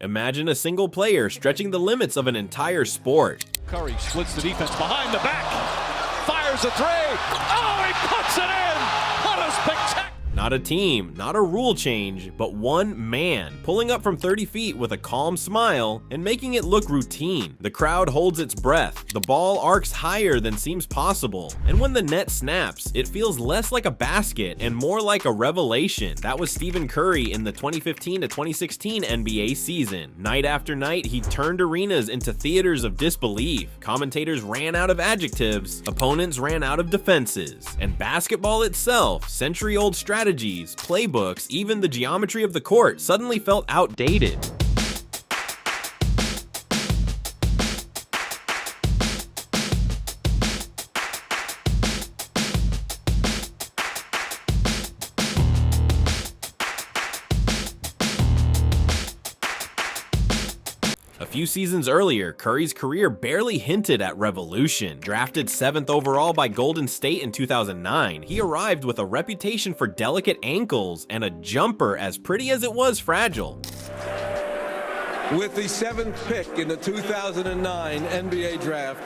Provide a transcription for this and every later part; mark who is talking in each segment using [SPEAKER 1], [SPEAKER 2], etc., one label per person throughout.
[SPEAKER 1] Imagine a single player stretching the limits of an entire sport.
[SPEAKER 2] Curry splits the defense behind the back, fires a three. Oh, he puts it in! What a spectacular!
[SPEAKER 1] Not a team, not a rule change, but one man pulling up from 30 feet with a calm smile and making it look routine. The crowd holds its breath, the ball arcs higher than seems possible, and when the net snaps, it feels less like a basket and more like a revelation. That was Stephen Curry in the 2015 to 2016 NBA season. Night after night, he turned arenas into theaters of disbelief. Commentators ran out of adjectives, opponents ran out of defenses, and basketball itself, century-old strategies, playbooks, even the geometry of the court suddenly felt outdated. A few seasons earlier, Curry's career barely hinted at revolution. Drafted 7th overall by Golden State in 2009, he arrived with a reputation for delicate ankles and a jumper as pretty as it was fragile.
[SPEAKER 3] With the 7th pick in the 2009 NBA Draft,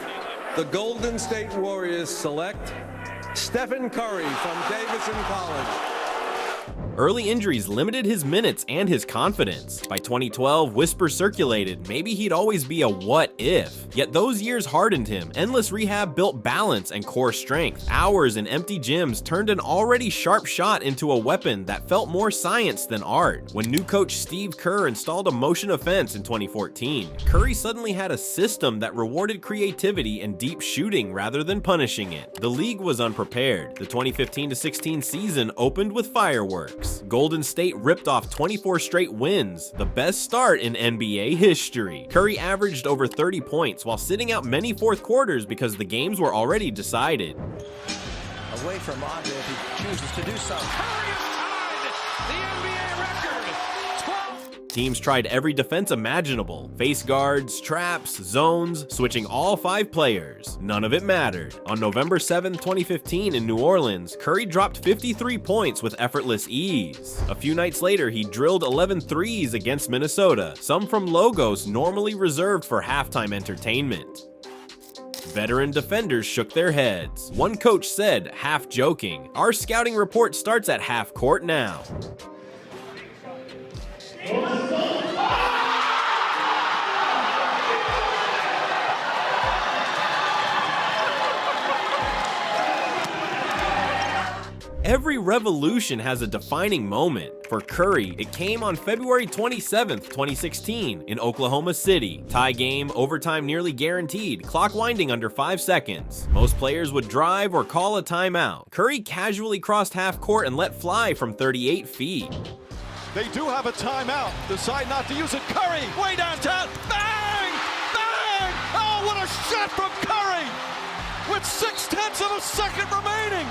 [SPEAKER 3] the Golden State Warriors select Steph Curry from Davidson College.
[SPEAKER 1] Early injuries limited his minutes and his confidence. By 2012, whispers circulated maybe he'd always be a what if. Yet those years hardened him. Endless rehab built balance and core strength. Hours in empty gyms turned an already sharp shot into a weapon that felt more science than art. When new coach Steve Kerr installed a motion offense in 2014, Curry suddenly had a system that rewarded creativity and deep shooting rather than punishing it. The league was unprepared. The 2015-16 season opened with fireworks. Golden State ripped off 24 straight wins, the best start in NBA history. Curry averaged over 30 points while sitting out many fourth quarters because the games were already decided.
[SPEAKER 4] Away from Andre if he chooses to do so.
[SPEAKER 2] Curry is tied the NBA record. 12.
[SPEAKER 1] Teams tried every defense imaginable. Face guards, traps, zones, switching all 5 players. None of it mattered. On November 7, 2015 in New Orleans, Curry dropped 53 points with effortless ease. A few nights later, he drilled 11 threes against Minnesota, some from logos normally reserved for halftime entertainment. Veteran defenders shook their heads. One coach said, half joking, "Our scouting report starts at half court now." Every revolution has a defining moment. For Curry, it came on February 27, 2016 in Oklahoma City. Tie game, overtime nearly guaranteed, clock winding under 5 seconds. Most players would drive or call a timeout. Curry casually crossed half court and let fly from 38 feet.
[SPEAKER 2] They do have a timeout. Decide not to use it. Curry, way downtown. Bang! Bang! Oh, what a shot from Curry! With 0.6 of a second remaining.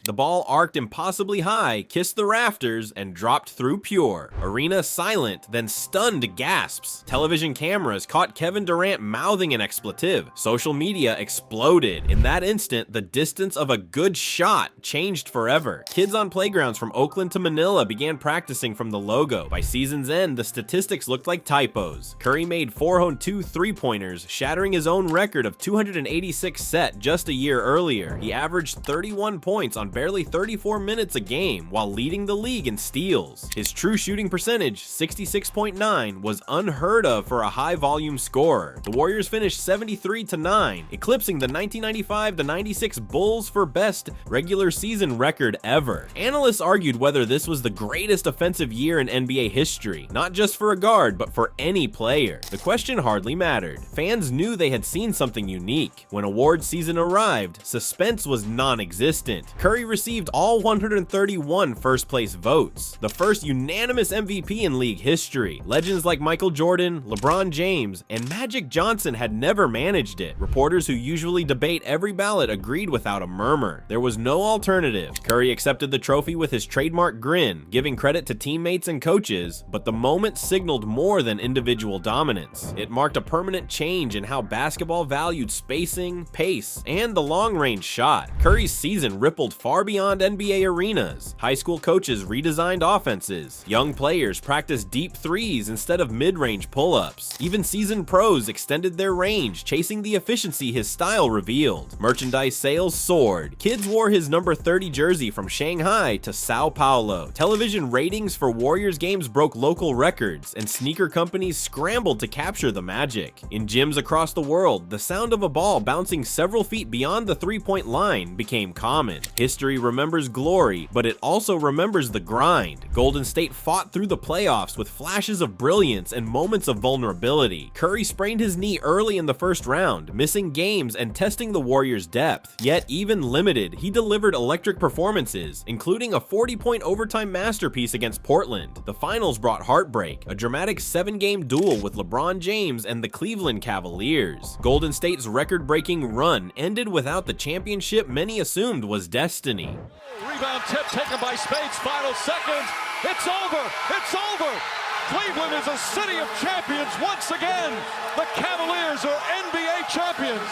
[SPEAKER 1] The ball arced impossibly high, kissed the rafters, and dropped through pure. Arena silent, then stunned gasps. Television cameras caught Kevin Durant mouthing an expletive. Social media exploded. In that instant, the distance of a good shot changed forever. Kids on playgrounds from Oakland to Manila began practicing from the logo. By season's end, the statistics looked like typos. Curry made 402 three-pointers, shattering his own record of 286 set just a year earlier. He averaged 31 points on barely 34 minutes a game while leading the league in steals. His true shooting percentage, 66.9, was unheard of for a high-volume scorer. The Warriors finished 73-9, eclipsing the 1995-96 Bulls for best regular season record ever. Analysts argued whether this was the greatest offensive year in NBA history, not just for a guard, but for any player. The question hardly mattered. Fans knew they had seen something unique. When award season arrived, suspense was non-existent. Curry received all 131 first-place votes, the first unanimous MVP in league history. Legends like Michael Jordan, LeBron James, and Magic Johnson had never managed it. Reporters who usually debate every ballot agreed without a murmur. There was no alternative. Curry accepted the trophy with his trademark grin, giving credit to teammates and coaches, but the moment signaled more than individual dominance. It marked a permanent change in how basketball valued spacing, pace, and the long-range shot. Curry's season rippled far far beyond NBA arenas. High school coaches redesigned offenses. Young players practiced deep threes instead of mid-range pull-ups. Even seasoned pros extended their range, chasing the efficiency his style revealed. Merchandise sales soared. Kids wore his number 30 jersey from Shanghai to Sao Paulo. Television ratings for Warriors games broke local records, and sneaker companies scrambled to capture the magic. In gyms across the world, the sound of a ball bouncing several feet beyond the three-point line became common. History remembers glory, but it also remembers the grind. Golden State fought through the playoffs with flashes of brilliance and moments of vulnerability. Curry sprained his knee early in the first round, missing games and testing the Warriors' depth. Yet, even limited, he delivered electric performances, including a 40-point overtime masterpiece against Portland. The finals brought heartbreak, a dramatic 7-game duel with LeBron James and the Cleveland Cavaliers. Golden State's record-breaking run ended without the championship many assumed was destiny.
[SPEAKER 2] Rebound tip taken by Spades, final seconds. It's over, it's over. Cleveland is a city of champions once again. The Cavaliers are NBA champions.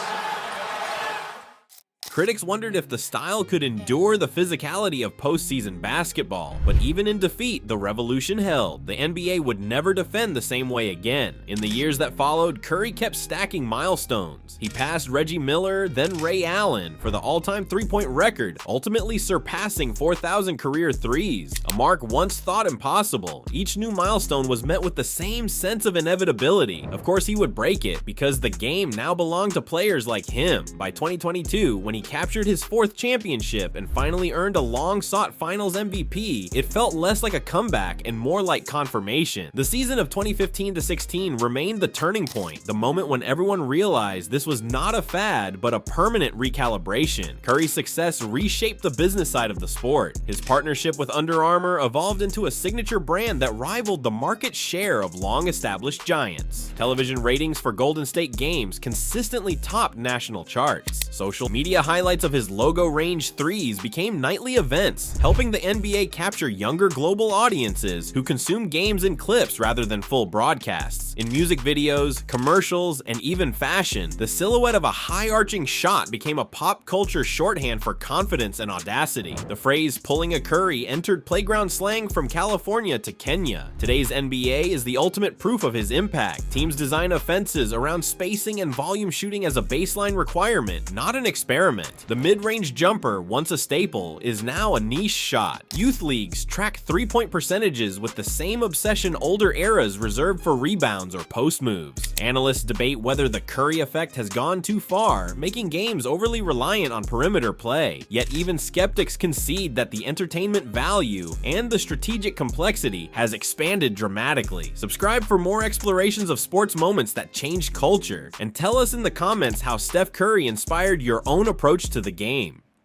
[SPEAKER 1] Critics wondered if the style could endure the physicality of postseason basketball, but even in defeat, the revolution held. The NBA would never defend the same way again. In the years that followed, Curry kept stacking milestones. He passed Reggie Miller, then Ray Allen for the all-time three-point record, ultimately surpassing 4,000 career threes, a mark once thought impossible. Each new milestone was met with the same sense of inevitability. Of course, he would break it, because the game now belonged to players like him. By 2022, when he captured his 4th championship and finally earned a long-sought Finals MVP, it felt less like a comeback and more like confirmation. The season of 2015-16 remained the turning point, the moment when everyone realized this was not a fad, but a permanent recalibration. Curry's success reshaped the business side of the sport. His partnership with Under Armour evolved into a signature brand that rivaled the market share of long-established giants. Television ratings for Golden State games consistently topped national charts. Social media highlights of his logo range threes became nightly events, helping the NBA capture younger global audiences who consume games in clips rather than full broadcasts. In music videos, commercials, and even fashion, the silhouette of a high-arching shot became a pop culture shorthand for confidence and audacity. The phrase "pulling a Curry" entered playground slang from California to Kenya. Today's NBA is the ultimate proof of his impact. Teams design offenses around spacing and volume shooting as a baseline requirement, not an experiment. The mid-range jumper, once a staple, is now a niche shot. Youth leagues track three-point percentages with the same obsession older eras reserved for rebounds or post moves. Analysts debate whether the Curry effect has gone too far, making games overly reliant on perimeter play. Yet even skeptics concede that the entertainment value and the strategic complexity has expanded dramatically. Subscribe for more explorations of sports moments that changed culture, and tell us in the comments how Steph Curry inspired your own approach to the game.